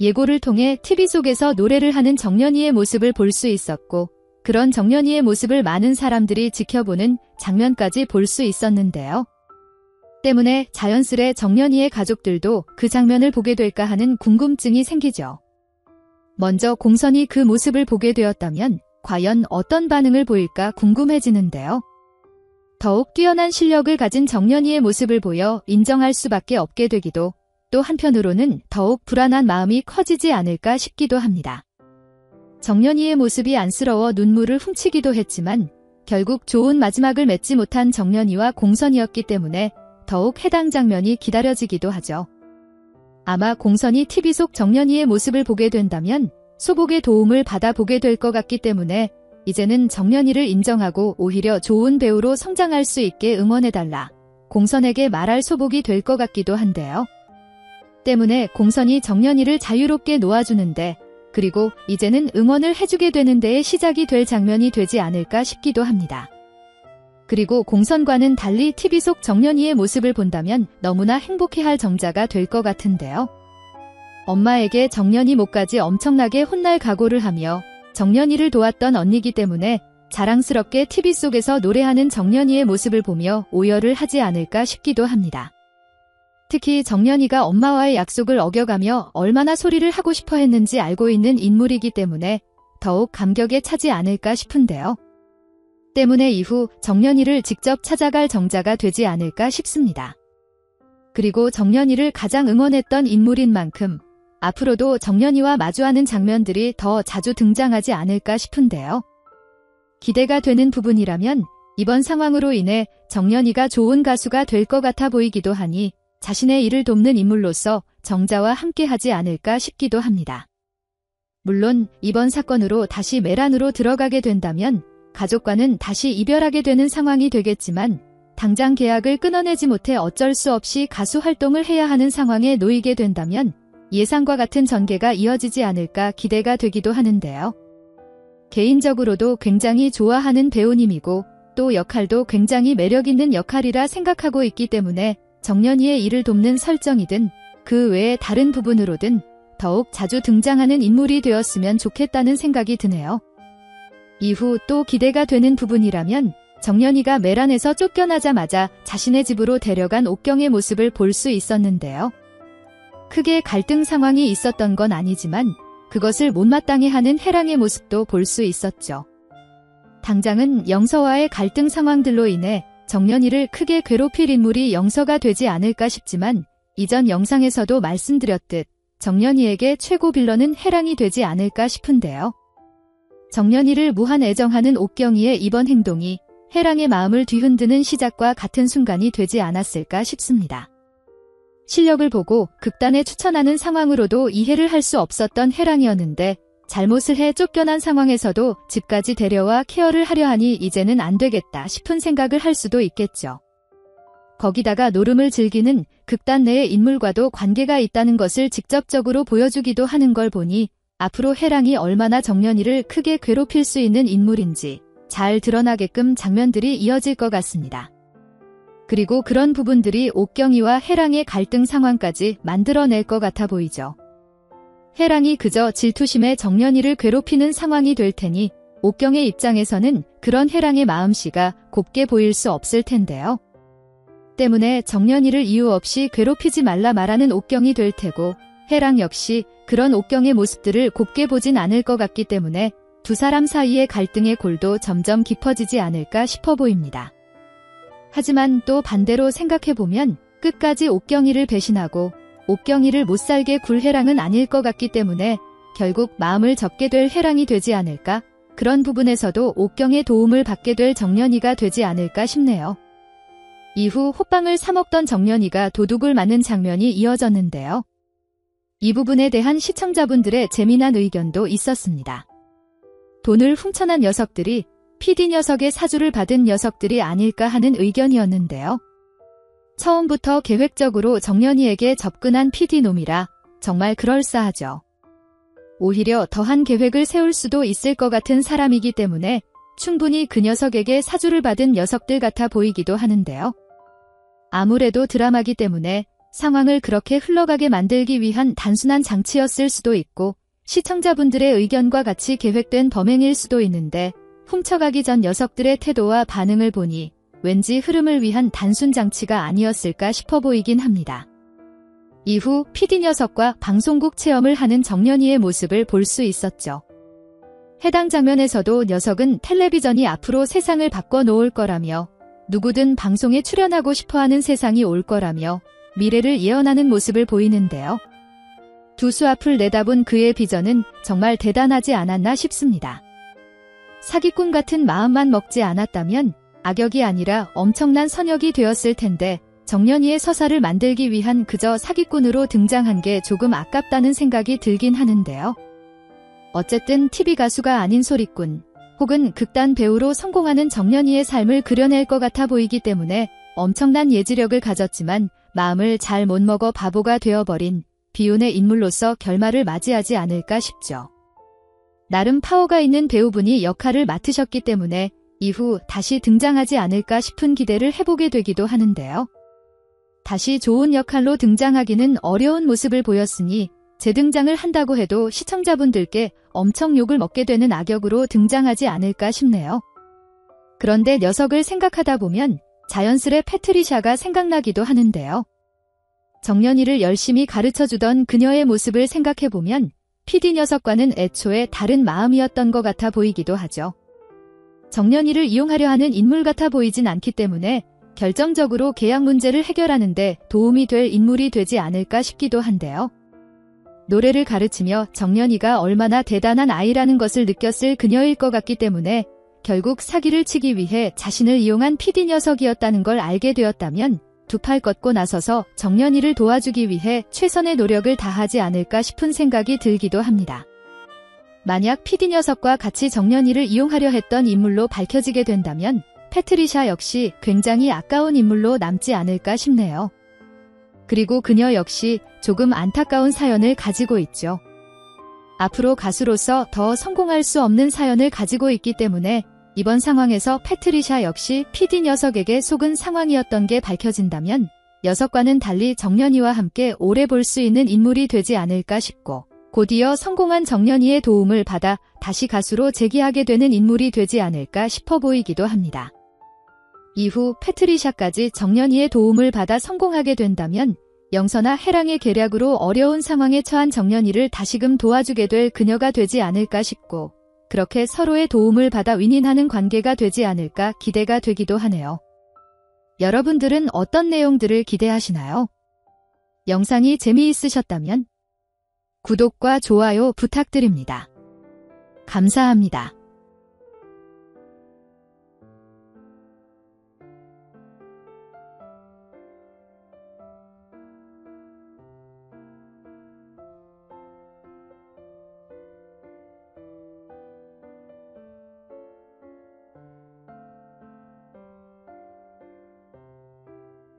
예고를 통해 TV 속에서 노래를 하는 정연이의 모습을 볼 수 있었고, 그런 정연이의 모습을 많은 사람들이 지켜보는 장면까지 볼 수 있었는데요. 때문에 자연스레 정연이의 가족들도 그 장면을 보게 될까 하는 궁금증이 생기죠. 먼저 공선이 그 모습을 보게 되었다면 과연 어떤 반응을 보일까 궁금해지는데요. 더욱 뛰어난 실력을 가진 정연이의 모습을 보여 인정할 수밖에 없게 되기도, 또 한편으로는 더욱 불안한 마음이 커지지 않을까 싶기도 합니다. 정연이의 모습이 안쓰러워 눈물을 훔치기도 했지만 결국 좋은 마지막을 맺지 못한 정연이와 공선이었기 때문에 더욱 해당 장면이 기다려지기도 하죠. 아마 공선이 TV 속 정연이의 모습을 보게 된다면 소복의 도움을 받아보게 될 것 같기 때문에 이제는 정연이를 인정하고 오히려 좋은 배우로 성장할 수 있게 응원해달라, 공선에게 말할 소복이 될 것 같기도 한데요. 때문에 공선이 정연이를 자유롭게 놓아주는데, 그리고 이제는 응원을 해주게 되는 데에 시작이 될 장면이 되지 않을까 싶기도 합니다. 그리고 공선과는 달리 TV 속 정연이의 모습을 본다면 너무나 행복해할 정자가 될 것 같은데요. 엄마에게 정연이 목까지 엄청나게 혼날 각오를 하며 정연이를 도왔던 언니이기 때문에 자랑스럽게 TV 속에서 노래하는 정연이의 모습을 보며 오열을 하지 않을까 싶기도 합니다. 특히 정연이가 엄마와의 약속을 어겨가며 얼마나 소리를 하고 싶어 했는지 알고 있는 인물이기 때문에 더욱 감격에 차지 않을까 싶은데요. 때문에 이후 정연이를 직접 찾아갈 정자가 되지 않을까 싶습니다. 그리고 정연이를 가장 응원했던 인물인 만큼 앞으로도 정연이와 마주하는 장면들이 더 자주 등장하지 않을까 싶은데요. 기대가 되는 부분이라면 이번 상황으로 인해 정연이가 좋은 가수가 될 것 같아 보이기도 하니 자신의 일을 돕는 인물로서 정자와 함께하지 않을까 싶기도 합니다. 물론 이번 사건으로 다시 메란으로 들어가게 된다면 가족과는 다시 이별하게 되는 상황이 되겠지만, 당장 계약을 끊어내지 못해 어쩔 수 없이 가수 활동을 해야 하는 상황에 놓이게 된다면 예상과 같은 전개가 이어지지 않을까 기대가 되기도 하는데요. 개인적으로도 굉장히 좋아하는 배우님이고 또 역할도 굉장히 매력있는 역할이라 생각하고 있기 때문에 정연이의 일을 돕는 설정이든 그 외의 다른 부분으로든 더욱 자주 등장하는 인물이 되었으면 좋겠다는 생각이 드네요. 이후 또 기대가 되는 부분이라면 정연이가 메란에서 쫓겨나자마자 자신의 집으로 데려간 옥경의 모습을 볼 수 있었는데요. 크게 갈등 상황이 있었던 건 아니지만 그것을 못마땅해 하는 해랑의 모습도 볼 수 있었죠. 당장은 영서와의 갈등 상황들로 인해 정연이를 크게 괴롭힐 인물이 영서가 되지 않을까 싶지만 이전 영상에서도 말씀드렸듯 정연이에게 최고 빌런은 해랑이 되지 않을까 싶은데요. 정연이를 무한 애정하는 옥경이의 이번 행동이 해랑의 마음을 뒤흔드는 시작과 같은 순간이 되지 않았을까 싶습니다. 실력을 보고 극단에 추천하는 상황으로도 이해를 할 수 없었던 해랑이었는데 잘못을 해 쫓겨난 상황에서도 집까지 데려와 케어를 하려 하니 이제는 안 되겠다 싶은 생각을 할 수도 있겠죠. 거기다가 노름을 즐기는 극단 내의 인물과도 관계가 있다는 것을 직접적으로 보여주기도 하는 걸 보니 앞으로 해랑이 얼마나 정연이를 크게 괴롭힐 수 있는 인물인지 잘 드러나게끔 장면들이 이어질 것 같습니다. 그리고 그런 부분들이 옥경이와 해랑의 갈등 상황까지 만들어낼 것 같아 보이죠. 해랑이 그저 질투심에 정연이를 괴롭히는 상황이 될 테니 옥경의 입장에서는 그런 해랑의 마음씨가 곱게 보일 수 없을 텐데요. 때문에 정연이를 이유 없이 괴롭히지 말라 말하는 옥경이 될 테고 해랑 역시 그런 옥경의 모습들을 곱게 보진 않을 것 같기 때문에 두 사람 사이의 갈등의 골도 점점 깊어지지 않을까 싶어 보입니다. 하지만 또 반대로 생각해보면 끝까지 옥경이를 배신하고 옥경이를 못살게 굴 해랑은 아닐 것 같기 때문에 결국 마음을 접게 될 해랑이 되지 않을까, 그런 부분에서도 옥경의 도움을 받게 될 정연이가 되지 않을까 싶네요. 이후 호빵을 사먹던 정연이가 도둑을 맞는 장면이 이어졌는데요. 이 부분에 대한 시청자분들의 재미난 의견도 있었습니다. 돈을 훔쳐난 녀석들이 PD 녀석의 사주를 받은 녀석들이 아닐까 하는 의견이었는데요. 처음부터 계획적으로 정연이에게 접근한 PD놈이라 정말 그럴싸하죠. 오히려 더한 계획을 세울 수도 있을 것 같은 사람이기 때문에 충분히 그 녀석에게 사주를 받은 녀석들 같아 보이기도 하는데요. 아무래도 드라마기 때문에 상황을 그렇게 흘러가게 만들기 위한 단순한 장치였을 수도 있고 시청자분들의 의견과 같이 계획된 범행일 수도 있는데 훔쳐가기 전 녀석들의 태도와 반응을 보니 왠지 흐름을 위한 단순 장치가 아니었을까 싶어 보이긴 합니다. 이후 PD 녀석과 방송국 체험을 하는 정연이의 모습을 볼 수 있었죠. 해당 장면에서도 녀석은 텔레비전이 앞으로 세상을 바꿔놓을 거라며 누구든 방송에 출연하고 싶어하는 세상이 올 거라며 미래를 예언하는 모습을 보이는데요. 두 수 앞을 내다본 그의 비전은 정말 대단하지 않았나 싶습니다. 사기꾼 같은 마음만 먹지 않았다면 악역이 아니라 엄청난 선역이 되었을 텐데 정연이의 서사를 만들기 위한 그저 사기꾼으로 등장한 게 조금 아깝다는 생각이 들긴 하는데요. 어쨌든 TV 가수가 아닌 소리꾼 혹은 극단 배우로 성공하는 정연이의 삶을 그려낼 것 같아 보이기 때문에 엄청난 예지력을 가졌지만 마음을 잘 못 먹어 바보가 되어버린 비운의 인물로서 결말을 맞이하지 않을까 싶죠. 나름 파워가 있는 배우분이 역할을 맡으셨기 때문에 이후 다시 등장하지 않을까 싶은 기대를 해보게 되기도 하는데요. 다시 좋은 역할로 등장하기는 어려운 모습을 보였으니 재등장을 한다고 해도 시청자분들께 엄청 욕을 먹게 되는 악역으로 등장하지 않을까 싶네요. 그런데 녀석을 생각하다 보면 자연스레 패트리샤가 생각나기도 하는데요. 정연이를 열심히 가르쳐주던 그녀의 모습을 생각해보면 PD 녀석과는 애초에 다른 마음이었던 것 같아 보이기도 하죠. 정연이를 이용하려 하는 인물 같아 보이진 않기 때문에 결정적으로 계약 문제를 해결하는 데 도움이 될 인물이 되지 않을까 싶기도 한데요. 노래를 가르치며 정연이가 얼마나 대단한 아이라는 것을 느꼈을 그녀일 것 같기 때문에 결국 사기를 치기 위해 자신을 이용한 PD 녀석이었다는 걸 알게 되었다면 두 팔 걷고 나서서 정연이를 도와주기 위해 최선의 노력을 다하지 않을까 싶은 생각이 들기도 합니다. 만약 PD 녀석과 같이 정연이를 이용하려 했던 인물로 밝혀지게 된다면 패트리샤 역시 굉장히 아까운 인물로 남지 않을까 싶네요. 그리고 그녀 역시 조금 안타까운 사연을 가지고 있죠. 앞으로 가수로서 더 성공할 수 없는 사연을 가지고 있기 때문에 이번 상황에서 패트리샤 역시 PD 녀석에게 속은 상황이었던 게 밝혀진다면 녀석과는 달리 정연이와 함께 오래 볼 수 있는 인물이 되지 않을까 싶고 곧이어 성공한 정연이의 도움을 받아 다시 가수로 재기하게 되는 인물이 되지 않을까 싶어 보이기도 합니다. 이후 패트리샤까지 정연이의 도움을 받아 성공하게 된다면 영서나 해랑의 계략으로 어려운 상황에 처한 정연이를 다시금 도와주게 될 그녀가 되지 않을까 싶고 그렇게 서로의 도움을 받아 윈윈하는 관계가 되지 않을까 기대가 되기도 하네요. 여러분들은 어떤 내용들을 기대하시나요? 영상이 재미있으셨다면 구독과 좋아요 부탁드립니다. 감사합니다.